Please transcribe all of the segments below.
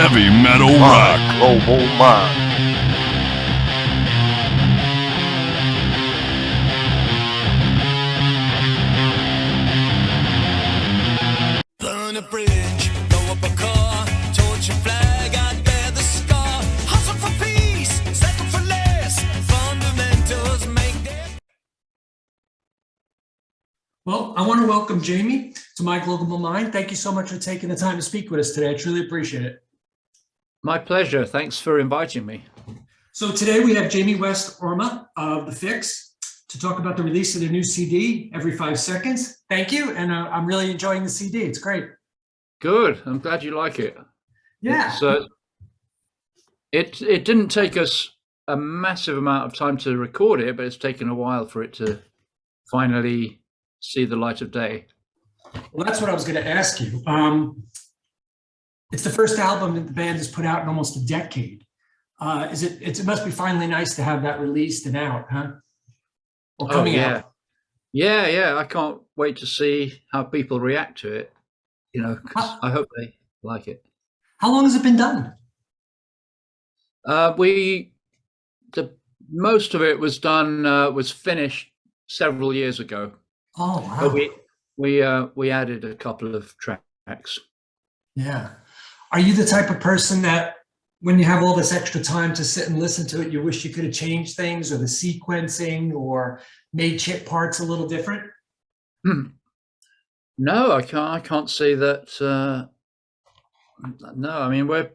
Heavy metal rock. Global mind. Burn a bridge, blow up a car, torch a flag, I'd bear the scar. Hustle for peace, settle for less. Fundamentals make them. Well, I want to welcome Jamie to My Global Mind. Thank you so much for taking the time to speak with us today. I truly appreciate it. My pleasure. Thanks for inviting me. So today we have Jamie West-Orma of the Fixx to talk about the release of their new CD, Every 5 Seconds. Thank you. And I'm really enjoying the CD. It's great. Good. I'm glad you like it. Yeah. It didn't take us a massive amount of time to record it, but it's taken a while for it to finally see the light of day. Well, that's what I was going to ask you. It's the first album that the band has put out in almost a decade. It must be finally nice to have that released and out, huh? Or coming out. Yeah. I can't wait to see how people react to it. You know, 'cause I hope they like it. How long has it been done? Most of it was done, was finished several years ago. Oh, wow. But we added a couple of tracks. Yeah. Are you the type of person that when you have all this extra time to sit and listen to it, you wish you could have changed things or the sequencing or made chip parts a little different? No, I can't say that. No, I mean we're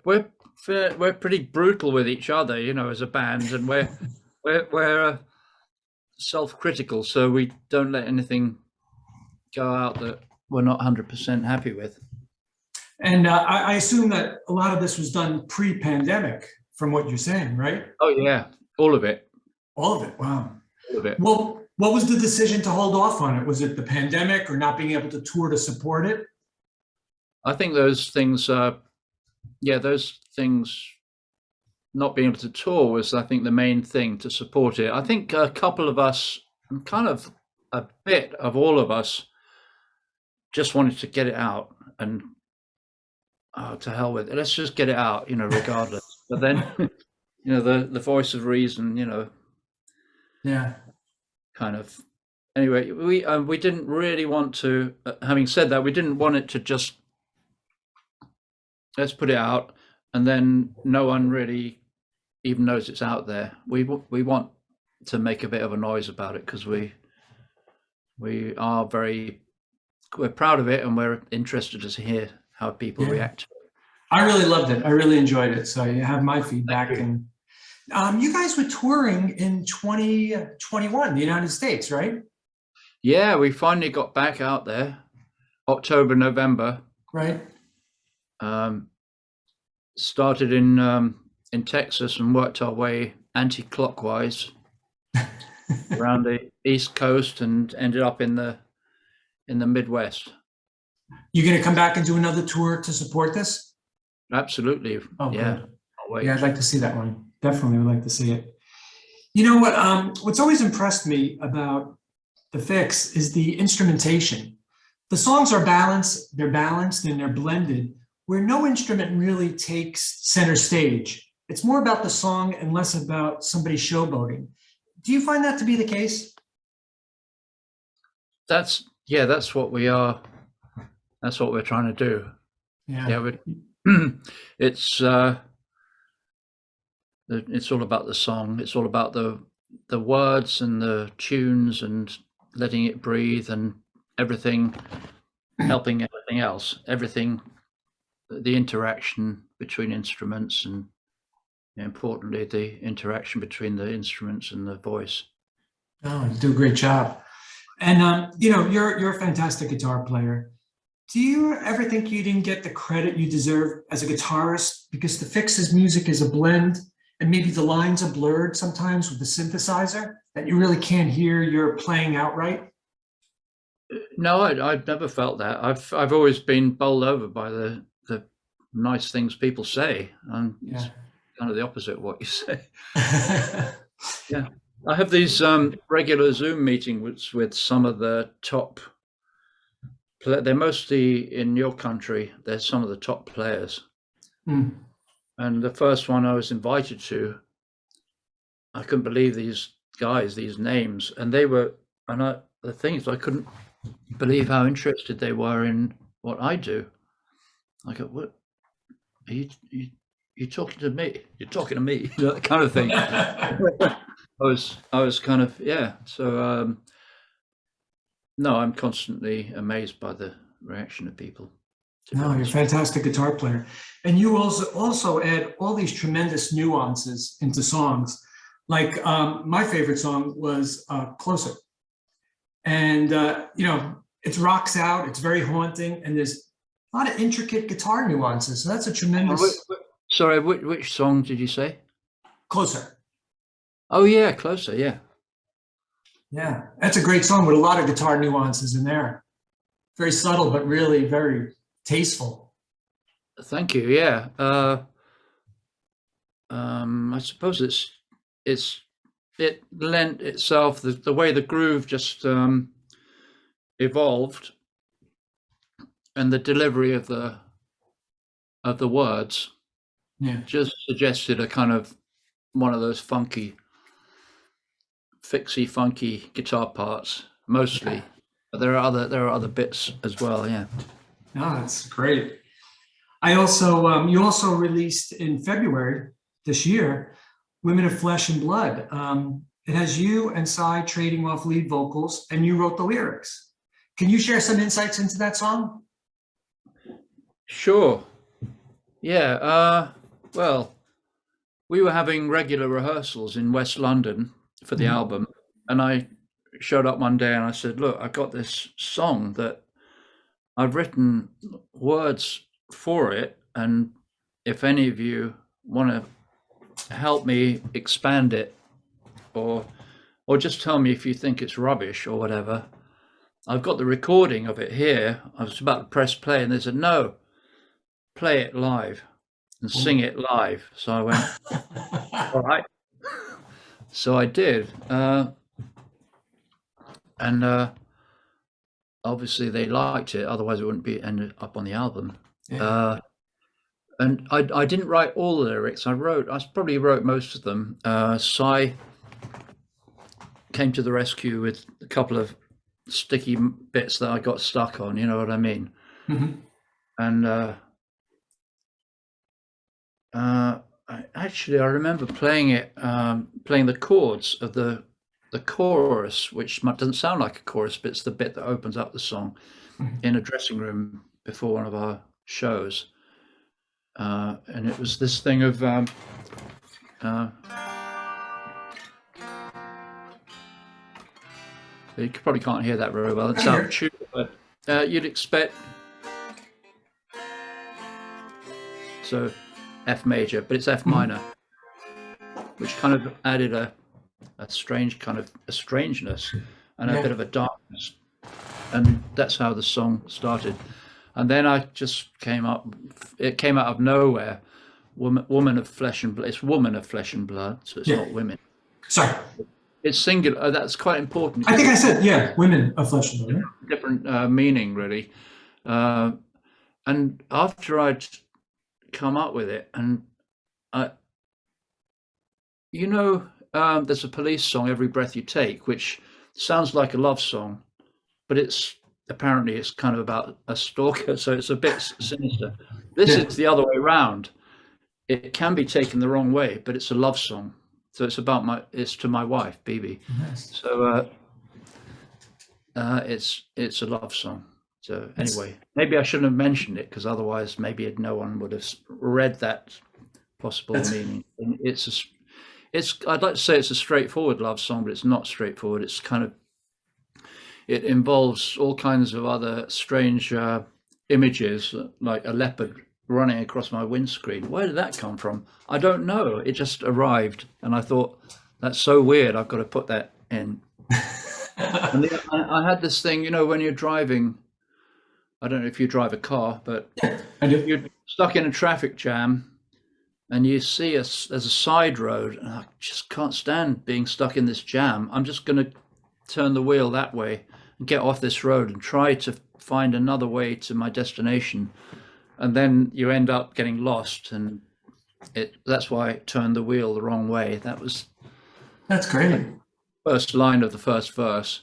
pretty brutal with each other, you know, as a band, and we're self-critical, so we don't let anything go out that we're not 100% happy with. And I assume that a lot of this was done pre-pandemic, from what you're saying, right? Oh yeah, all of it. All of it. Wow. All of it. Well, what was the decision to hold off on it? Was it the pandemic or not being able to tour to support it? I think those things, not being able to tour was, I think, the main thing to support it. I think a couple of us, kind of a bit of all of us, just wanted to get it out and to hell with it. Let's just get it out, you know, regardless. But then, you know, the voice of reason, you know. Yeah. Kind of. Anyway, we didn't really want to. Having said that, we didn't want it to just let's put it out and then no one really even knows it's out there. We want to make a bit of a noise about it because we're proud of it and we're interested to hear how people react to it. I really loved it. I really enjoyed it. So you have my feedback. And you guys were touring in 2021, the United States, right? Yeah, we finally got back out there, October, November. Right. Started in Texas and worked our way anti-clockwise around the East Coast and ended up in the Midwest. You going to come back and do another tour to support this? Absolutely. Oh, yeah. Good. Yeah, I'd like to see that one. Definitely would like to see it. You know what? What's always impressed me about the Fixx is the instrumentation. The songs are balanced, and they're blended, where no instrument really takes center stage. It's more about the song and less about somebody showboating. Do you find that to be the case? That's what we are. That's what we're trying to do. Yeah. It's all about the song. It's all about the words and the tunes and letting it breathe and everything, helping everything else. Everything, the interaction between instruments and importantly the interaction between the instruments and the voice. Oh, you do a great job. And you know, you're a fantastic guitar player. Do you ever think you didn't get the credit you deserve as a guitarist because the Fixx's music is a blend and maybe the lines are blurred sometimes with the synthesizer that you really can't hear you're playing outright? No, I've never felt that. I've always been bowled over by the nice things people say, and it's kind of the opposite of what you say. Yeah, I have these regular Zoom meetings with some of the top. They're mostly in your country. They're some of the top players, And the first one I was invited to, I couldn't believe these guys, these names, and they were. And the thing is, I couldn't believe how interested they were in what I do. I go, what? Are you talking to me? You're talking to me, that kind of thing. I was kind of, yeah. So no, I'm constantly amazed by the reaction of people. No, you're a fantastic guitar player. And you also add all these tremendous nuances into songs. Like my favorite song was Closer. And, it rocks out, it's very haunting, and there's a lot of intricate guitar nuances. So that's a tremendous... Sorry, which song did you say? Closer. Oh, yeah, Closer, yeah. Yeah, that's a great song with a lot of guitar nuances in there. Very subtle, but really very tasteful. Thank you. Yeah. I suppose it lent itself, the way the groove just evolved, and the delivery of the words just suggested a kind of one of those funky, Fixxy funky guitar parts mostly. But there are other bits as well. Yeah. No, that's great. You also released in February this year, Women of Flesh and Blood. It has you and Cy trading off lead vocals, and you wrote the lyrics. Can you share some insights into that song? Sure. Yeah. Well, we were having regular rehearsals in West London for the album, and I showed up one day and I said, look, I've got this song that I've written words for it, and if any of you want to help me expand it, or just tell me if you think it's rubbish or whatever, I've got the recording of it here. I was about to press play, and they said, no, play it live and sing it live. So I went, all right. So I did, and obviously they liked it, otherwise it wouldn't be ended up on the album. Yeah. And I didn't write all the lyrics. I probably wrote most of them. Cy came to the rescue with a couple of sticky bits that I got stuck on, you know what I mean? Mm-hmm. And I remember playing the chords of the chorus, which doesn't sound like a chorus, but it's the bit that opens up the song, in a dressing room before one of our shows. And it was this thing of you probably can't hear that very well. It's out of tune, but you'd expect. So F major, but it's F minor, which kind of added a strange kind of a strangeness and a bit of a darkness. And that's how the song started. And then I just it came out of nowhere. Woman of flesh and blood. It's woman of flesh and blood, so it's not women. Sorry. It's singular. That's quite important. I think I said, women of flesh and blood. Different meaning, really. And after I'd come up with it, and there's a Police song, Every Breath You Take, which sounds like a love song, but apparently it's kind of about a stalker, so it's a bit sinister. This is the other way around. It can be taken the wrong way, but it's a love song. So it's to my wife, Bibi. Nice. So it's a love song. So anyway, maybe I shouldn't have mentioned it, because otherwise maybe no one would have read that possible meaning. And I'd like to say it's a straightforward love song, but it's not straightforward. It's kind of, it involves all kinds of other strange images, like a leopard running across my windscreen. Where did that come from? I don't know. It just arrived, and I thought, that's so weird, I've got to put that in. And then I had this thing, when you're driving, I don't know if you drive a car, but you're stuck in a traffic jam and you see there's a side road, and I just can't stand being stuck in this jam. I'm just going to turn the wheel that way and get off this road and try to find another way to my destination. And then you end up getting lost, and That's why it turned the wheel the wrong way. That was That's great. first line of the first verse.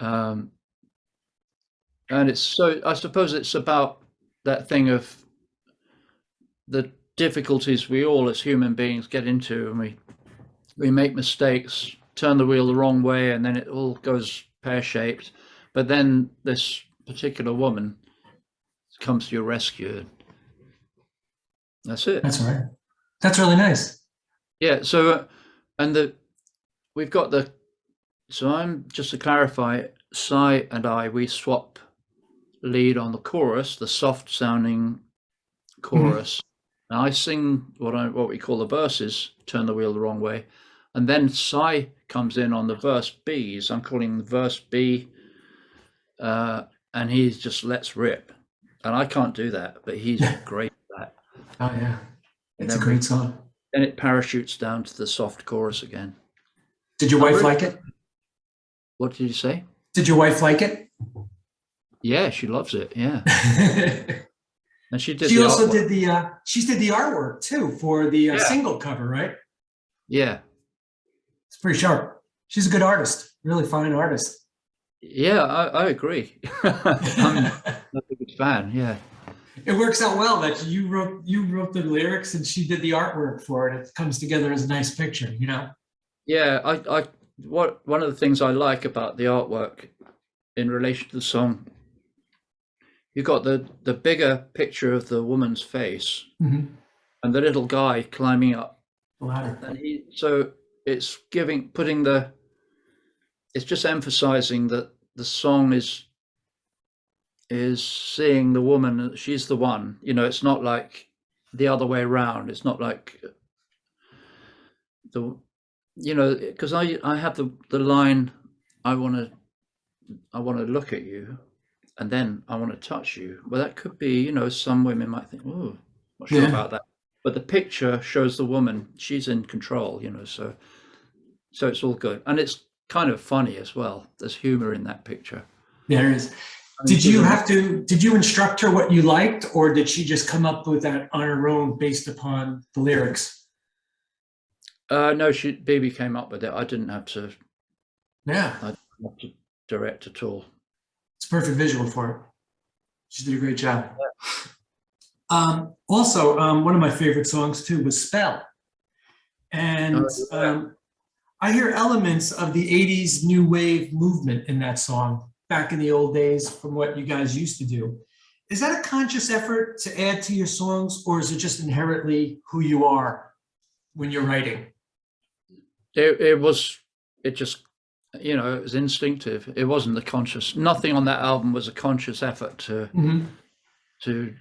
And it's so, I suppose it's about that thing of the difficulties we all as human beings get into, and we make mistakes, turn the wheel the wrong way, and then it all goes pear-shaped. But then this particular woman comes to your rescue. That's it. That's right. That's really nice. Yeah. So, we've got so I'm, just to clarify, Cy and we swap lead on the chorus, the soft sounding chorus. And I sing what we call the verses, turn the wheel the wrong way. And then Cy comes in on the verse B's. I'm calling the verse B. And he just lets rip. And I can't do that, but he's great at that. Oh yeah. It's a great song. Then it parachutes down to the soft chorus again. Did your wife like it? What did you say? Did your wife like it? Yeah, she loves it. Yeah. And she did. She the also artwork. did the artwork too for the single cover, right? Yeah. It's pretty sharp. She's a good artist, really fine artist. Yeah, I agree. I'm a big fan. Yeah. It works out well that you wrote the lyrics and she did the artwork for it. It comes together as a nice picture, you know. Yeah, one of the things I like about the artwork in relation to the song, you got the bigger picture of the woman's face and the little guy climbing up The ladder. and so it's it's just emphasizing that the song is seeing the woman, she's the one, you know. It's not like the other way around. It's not like because I have the line, I want to look at you and then I want to touch you. Well, that could be, you know, some women might think, oh, not sure about that. But the picture shows the woman, she's in control, you know, so it's all good. And it's kind of funny as well. There's humor in that picture. There is. Did you instruct her what you liked, or did she just come up with that on her own based upon the lyrics? No, Baby came up with it. I didn't have to. Yeah. I didn't have to direct at all. It's a perfect visual for it. She did a great job. Also, one of my favorite songs too was Spell. And I hear elements of the 80s new wave movement in that song back in the old days from what you guys used to do. Is that a conscious effort to add to your songs, or is it just inherently who you are when you're writing? It was instinctive. It wasn't the conscious. Nothing on that album was a conscious effort to do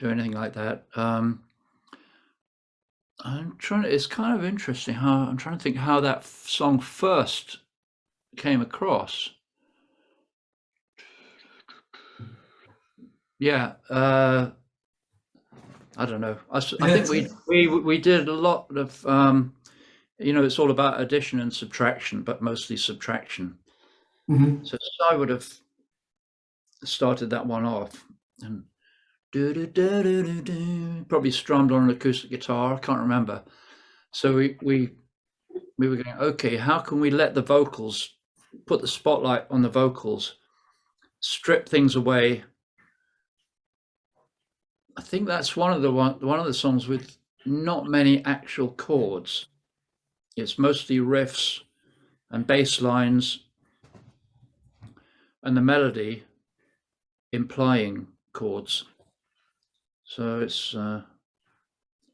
anything like that. It's kind of interesting I'm trying to think how that song first came across. Yeah, I don't know. I think we did a lot of, it's all about addition and subtraction, but mostly subtraction. So I would have started that one off and probably strummed on an acoustic guitar. I can't remember. So we were going, okay, how can we let the vocals, put the spotlight on the vocals, strip things away. I think that's one of the songs with not many actual chords. It's mostly riffs and bass lines and the melody implying chords. So it's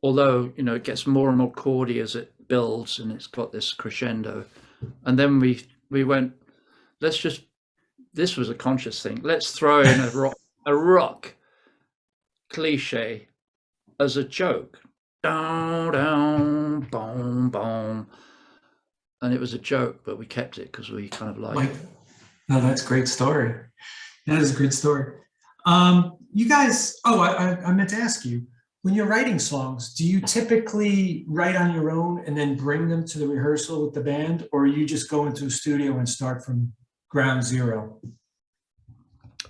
although it gets more and more chordy as it builds and it's got this crescendo. And then we went, this was a conscious thing. Let's throw in a rock cliche as a joke. Down, down, boom, boom. And it was a joke, but we kept it because we kind of liked it. No, that's a great story. That is a great story. You guys, I meant to ask you, when you're writing songs, do you typically write on your own and then bring them to the rehearsal with the band, or you just go into a studio and start from ground zero?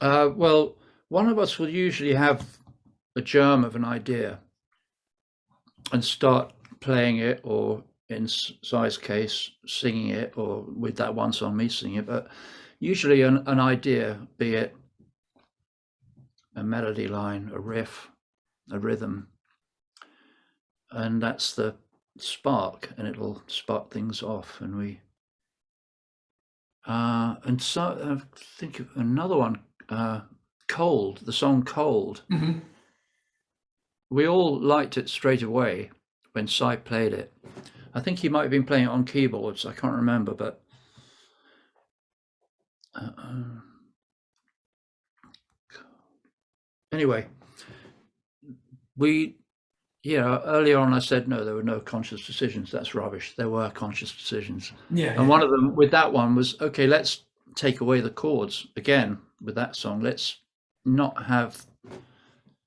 Well, one of us will usually have a germ of an idea, and start playing it, or in Si's case, singing it, or with that one song, me singing it. But usually an idea, be it a melody line, a riff, a rhythm, and that's the spark, and it'll spark things off. And we and so I think of another one, Cold, the song Cold. Mhm. We all liked it straight away when Si played it. I think he might have been playing it on keyboards, I can't remember, but anyway, earlier on I said no, there were no conscious decisions. That's rubbish. There were conscious decisions. Yeah. And one of them with that one was, okay, let's take away the chords again with that song. Let's not have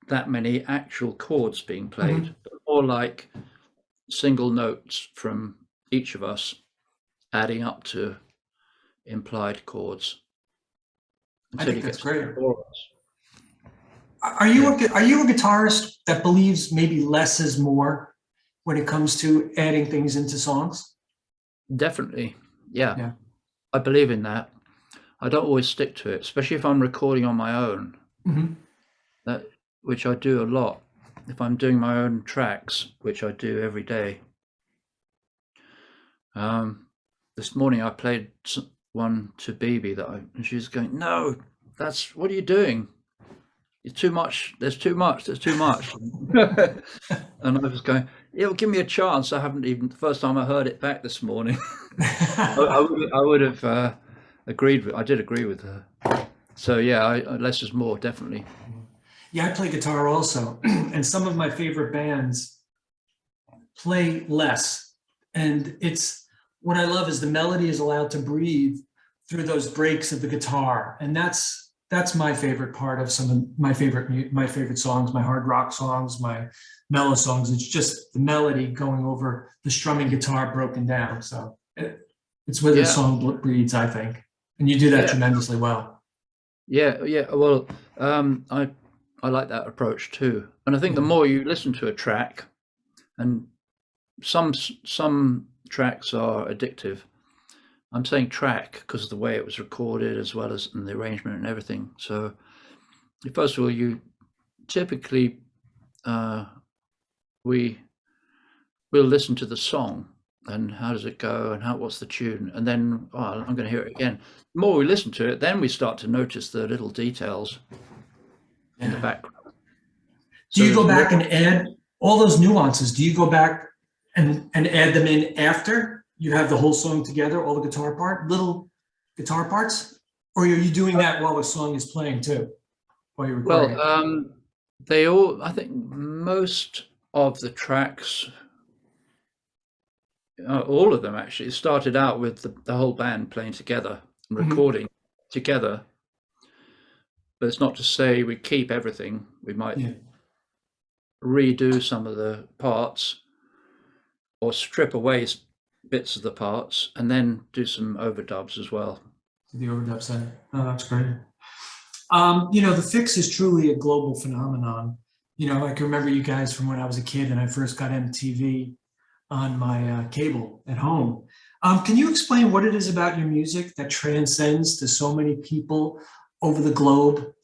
that many actual chords being played, but more like single notes from each of us adding up to implied chords. I think that's great. Four of us. Are you a guitarist that believes maybe less is more when it comes to adding things into songs? Definitely. Yeah. Yeah. I believe in that. I don't always stick to it, especially if I'm recording on my own, which I do a lot. If I'm doing my own tracks, which I do every day. This morning I played one to Bibi and she's going, no, what are you doing? It's too much. There's too much. And I was going, yeah, well, give me a chance. I haven't even, the first time I heard it back this morning, I would have agreed I did agree with her. So yeah, less is more, definitely. Yeah, I play guitar also, and some of my favorite bands play less. And what I love is the melody is allowed to breathe through those breaks of the guitar, and that's my favorite part of some of my favorite songs, my hard rock songs, my mellow songs. It's just the melody going over the strumming guitar broken down. So it's where the song breathes, I think, and you do that tremendously well. Yeah. Well, I like that approach too, and I think the more you listen to a track, and some tracks are addictive. I'm saying track because of the way it was recorded, as well as in the arrangement and everything. So first of all, you typically we'll listen to the song and how does it go and what's the tune, and then I'm going to hear it again. The more we listen to it, then we start to notice the little details in the background. Do you go back and add all those nuances? Do you go back and add them in after you have the whole song together, all the little guitar parts? Or are you doing that while the song is playing too, while you're recording? Well, I think most of the tracks, all of them actually, started out with the whole band playing together and recording together. But it's not to say we keep everything. We might redo some of the parts or strip away bits of the parts and then do some overdubs as well. The overdub side. Oh, that's great. The Fixx is truly a global phenomenon. I can remember you guys from when I was a kid and I first got MTV on my cable at home. Can you explain what it is about your music that transcends to so many people over the globe?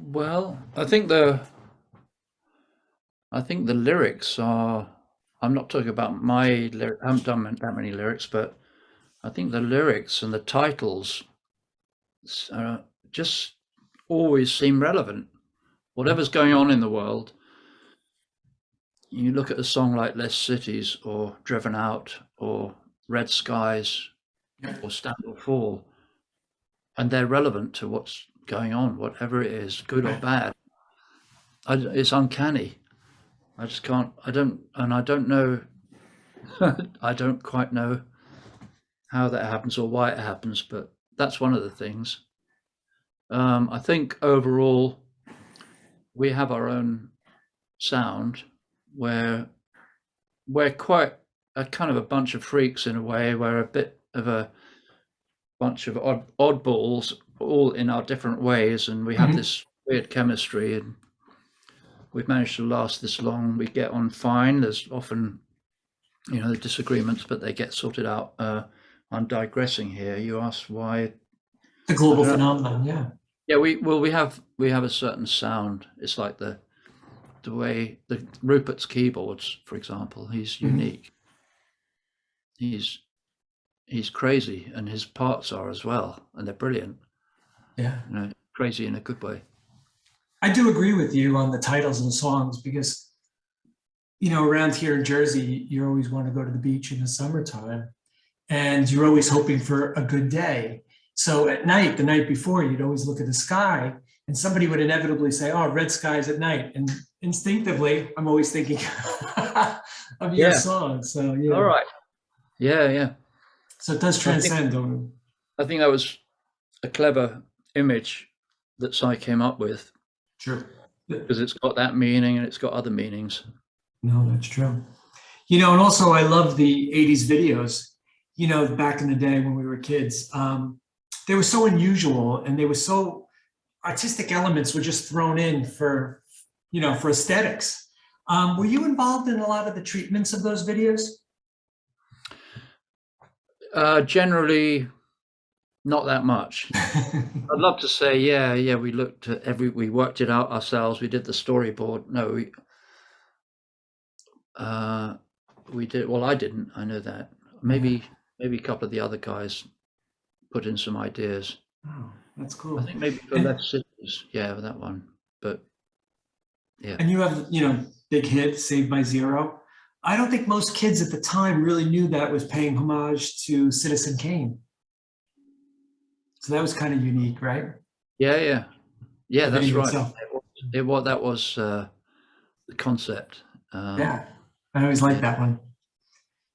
Well, I think the lyrics are, I'm not talking about I haven't done that many lyrics, but I think the lyrics and the titles just always seem relevant. Whatever's going on in the world, you look at a song like Less Cities or Driven Out or Red Skies or Stand or Fall, and they're relevant to what's going on, whatever it is, good or bad. It's uncanny. I just can't, I don't know, I don't quite know how that happens or why it happens, but that's one of the things. I think overall we have our own sound where we're quite a kind of a bunch of freaks in a way. We're a bit of a bunch of oddballs, all in our different ways, and we have this weird chemistry, and we've managed to last this long. We get on fine. There's often, disagreements, but they get sorted out. I'm digressing here. You asked why The global phenomenon, yeah. Yeah, we have a certain sound. It's like the way Rupert's keyboards, for example, he's unique. He's crazy, and his parts are as well, and they're brilliant. Yeah. Crazy in a good way. I do agree with you on the titles of the songs because, around here in Jersey, you always want to go to the beach in the summertime, and you're always hoping for a good day. So at night, the night before, you'd always look at the sky, and somebody would inevitably say, "Oh, red skies at night." And instinctively, I'm always thinking of your song. So yeah. All right. Yeah. So it does transcend. I think that was a clever image that Si came up with. Sure. Because it's got that meaning and it's got other meanings. No, that's true. And also I love the 80s videos, back in the day when we were kids. They were so unusual, and they were so artistic elements were just thrown in for aesthetics. Were you involved in a lot of the treatments of those videos? Generally, not that much. I'd love to say, yeah. We looked at we worked it out ourselves. We did the storyboard. No, we did. Well, I didn't. I know that. Maybe a couple of the other guys put in some ideas. Oh, that's cool. I think maybe for Left Scissors, that one. But yeah. And you have, big hit, Saved by Zero. I don't think most kids at the time really knew that was paying homage to Citizen Kane. So that was kind of unique, right? Yeah, that's right. Itself. That was the concept. Yeah, I always liked that one.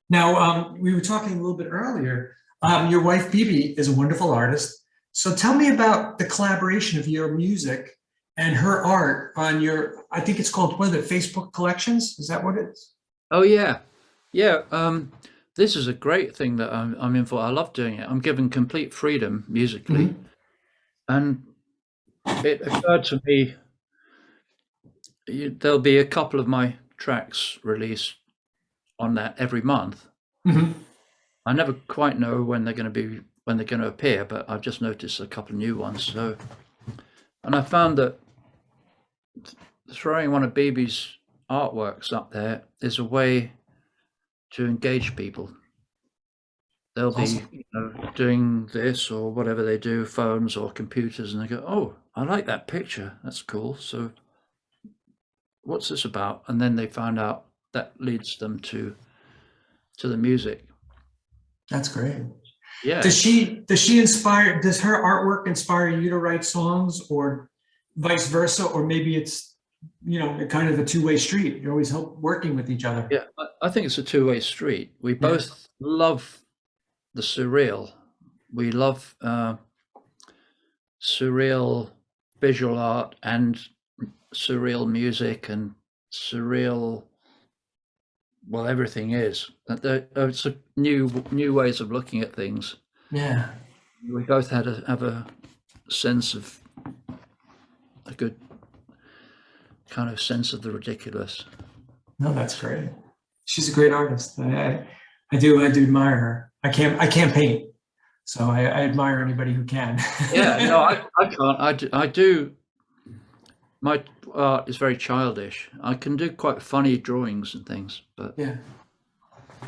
Now, we were talking a little bit earlier. Your wife, Bibi, is a wonderful artist. So tell me about the collaboration of your music and her art on your, I think it's called, what are the Facebook collections? Is that what it is? Oh, yeah. This is a great thing that I'm in for. I love doing it. I'm given complete freedom musically. And it occurred to me, there'll be a couple of my tracks released on that every month. I never quite know when they're going to appear, but I've just noticed a couple of new ones. And I found that throwing one of Bibi's artworks up there is a way to engage people. They'll be doing this or whatever they do, phones or computers, and they go, "Oh, I like that picture. That's cool. So what's this about?" And then they find out that leads them to the music. That's great. Yeah. Does her artwork inspire you to write songs, or vice versa? Or maybe it's, kind of a two-way street. You're always working with each other. Yeah, I think it's a two-way street. We both love the surreal. We love surreal visual art and surreal music and surreal, well, everything is. It's a new ways of looking at things. Yeah. We both have a sense of a good kind of sense of the ridiculous. No, that's great. She's a great artist. I do admire her. I can't paint, so I admire anybody who can. Yeah, no, I can't. I do. My art is very childish. I can do quite funny drawings and things, but yeah.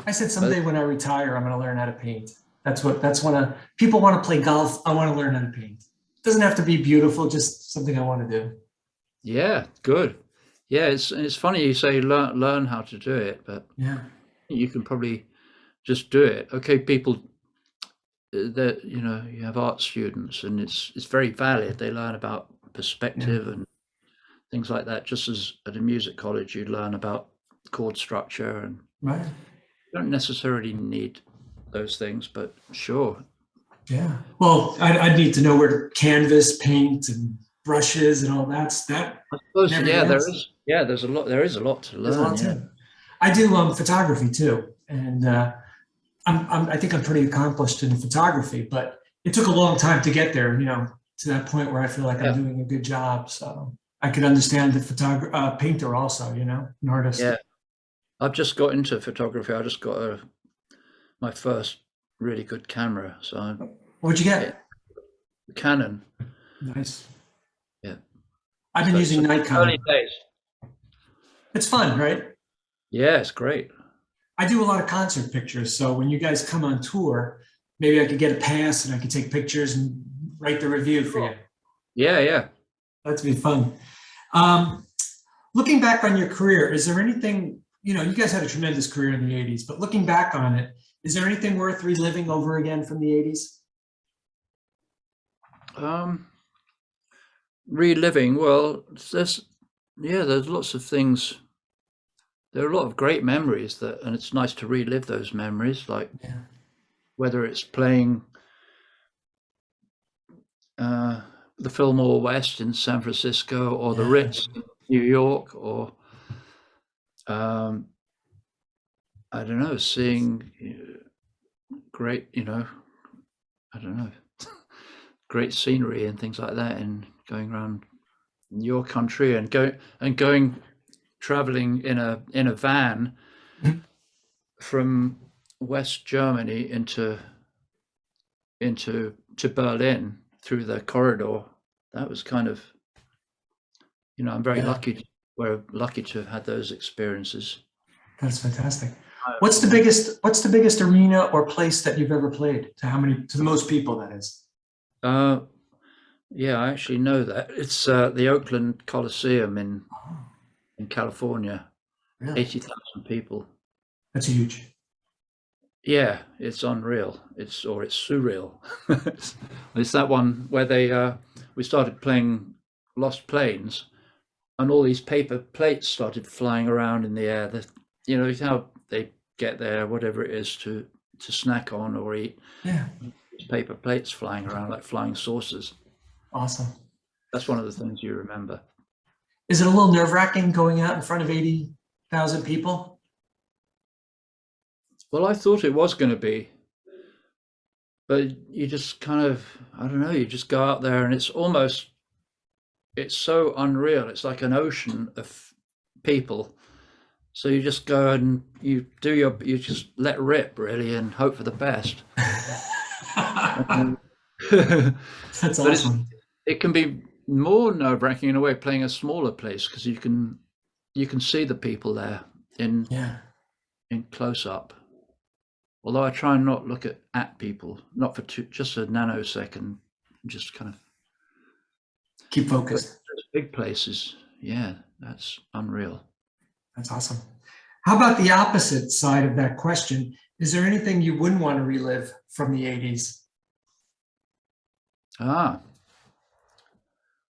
I said someday when I retire, I'm going to learn how to paint. That's when people want to play golf. I want to learn how to paint. It doesn't have to be beautiful, just something I want to do. Yeah, good. Yeah, it's funny you say learn how to do it, but yeah, you can probably just do it. Okay, people that you have art students, and it's very valid. They learn about perspective and things like that. Just as at a music college, you learn about chord structure, and right. You don't necessarily need those things, but sure. Yeah. Well, I need to know where to canvas, paint, and brushes and all that. I suppose, there is. Yeah, there is a lot to learn. I do photography too, and I think I'm pretty accomplished in photography, but it took a long time to get there. to that point where I feel like Yeah. I'm doing a good job. So I could understand the painter also, you know, an artist. Yeah. I've just got into photography. I just got my first really good camera. So What'd you get? Canon. Nice. Yeah. I've been using Nikon. Early days. It's fun, right? Yeah, it's great. I do a lot of concert pictures. So when you guys come on tour, maybe I could get a pass and I could take pictures and write the review for you. Yeah, yeah. That'd be fun. Looking back on your career, is there anything, you know, you guys had a tremendous career in the 80s, but looking back on it, is there anything worth reliving over again from the 80s? Reliving, well, there's lots of things. There are a lot of great memories and it's nice to relive those memories, like whether it's playing the Fillmore West in San Francisco or the Ritz in New York, or I don't know, seeing great, I don't know, great scenery and things like that, and going around your country and going traveling in a van from West Germany into Berlin through the corridor. That was kind of, I'm very lucky. We're lucky to have had those experiences. That's fantastic. What's the biggest arena or place that you've ever played? To the most people, that is? Yeah, I actually know that. It's the Oakland Coliseum in California. Really? 80,000 people. That's huge. Yeah, it's unreal. It's surreal. It's that one where we started playing Lost Planes, and all these paper plates started flying around in the air. How they get there, whatever it is to snack on or eat. Yeah. These paper plates flying around like flying saucers. Awesome. That's one of the things you remember. Is it a little nerve-wracking going out in front of 80,000 people? Well, I thought it was going to be, but you just kind of, I don't know, you just go out there and it's so unreal. It's like an ocean of people. So you just go and you just let rip really and hope for the best. That's awesome. It can be more nerve-wracking in a way playing a smaller place, because you can see the people there in close up. Although I try and not look at people, not for just a nanosecond, just kind of keep focused. Big places, yeah, that's unreal. That's awesome. How about the opposite side of that question? Is there anything you wouldn't want to relive from the 80s?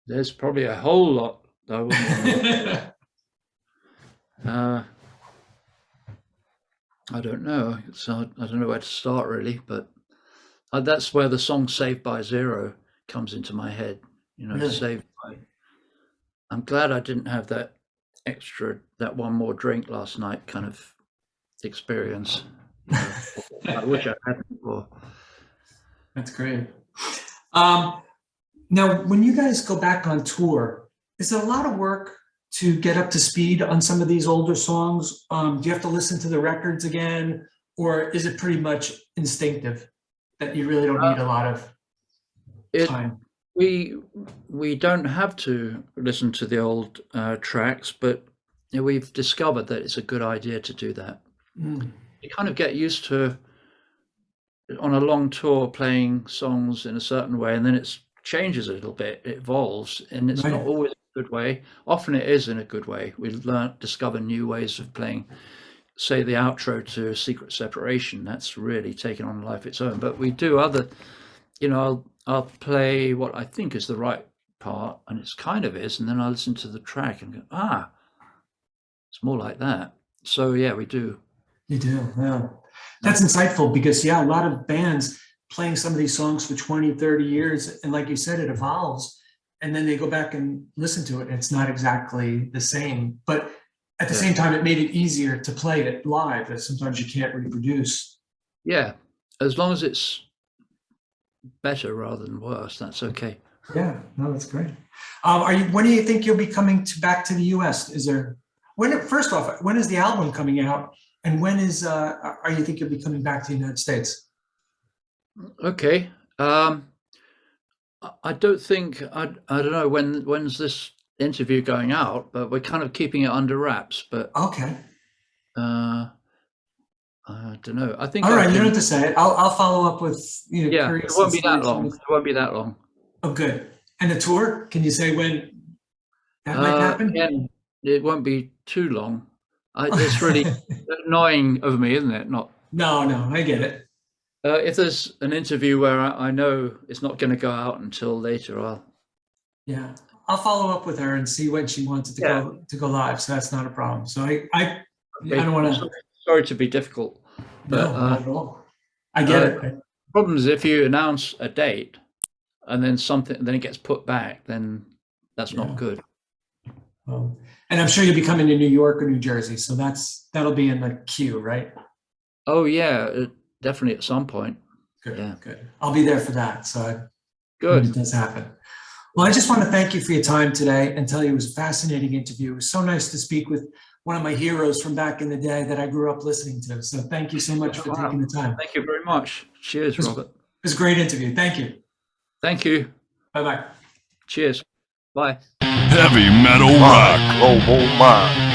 There's probably a whole lot that I wouldn't want to. I don't know. So I don't know where to start really, but that's where the song "Saved by Zero" comes into my head. Really? Saved by. I'm glad I didn't have that one more drink last night kind of experience. I wish I hadn't. That's great. Now, when you guys go back on tour, is it a lot of work to get up to speed on some of these older songs? Do you have to listen to the records again, or is it pretty much instinctive that you really don't need a lot of time? We don't have to listen to the old tracks, but we've discovered that it's a good idea to do that. You kind of get used to, on a long tour, playing songs in a certain way, and then it changes a little bit, it evolves, and it's not always a good way. Often it is in a good way. We discover new ways of playing. Say the outro to Secret Separation, that's really taken on a life of its own. But we do other, I'll play what I think is the right part, and it's kind of is, and then I listen to the track and go, it's more like that. So yeah, we do. You do, yeah. That's insightful, because a lot of bands playing some of these songs for 20, 30 years, and like you said, it evolves, and then they go back and listen to it, and it's not exactly the same. But at the same time, it made it easier to play it live, that sometimes you can't reproduce. Yeah, as long as it's better rather than worse, that's okay. Yeah, no, that's great. When do you think you'll be coming back to the US? First off, when is the album coming out? And when are you think you'll be coming back to the United States? Okay. I don't think, I don't know when's this interview going out, but we're kind of keeping it under wraps. But Okay. I don't know. I think All right, you don't have to say it. I'll follow up with, yeah, it curious won't be that insights long. on- It won't be that long. Oh, good. And the tour? Can you say when that might happen? Again, it won't be too long. It's really annoying of me, isn't it? Not. No, I get it. If there's an interview where I know it's not going to go out until later, Yeah, I'll follow up with her and see when she wants it to go live. So that's not a problem. So I don't want to. Sorry to be difficult, but No, not at all. I get it. the problem is if you announce a date and then it gets put back, then that's Yeah. not good. And I'm sure you'll be coming to New York or New Jersey. So that'll be in the queue, right? Oh yeah, definitely at some point. Good. Yeah. Good. I'll be there for that. So when Good. it does happen. Well, I just want to thank you for your time today and tell you it was a fascinating interview. It was so nice to speak with one of my heroes from back in the day that I grew up listening to. So thank you so much for taking the time. Thank you very much. Cheers, Robert. It was a great interview. Thank you. Thank you. Bye-bye. Cheers. Bye. Heavy metal rock. Global mind.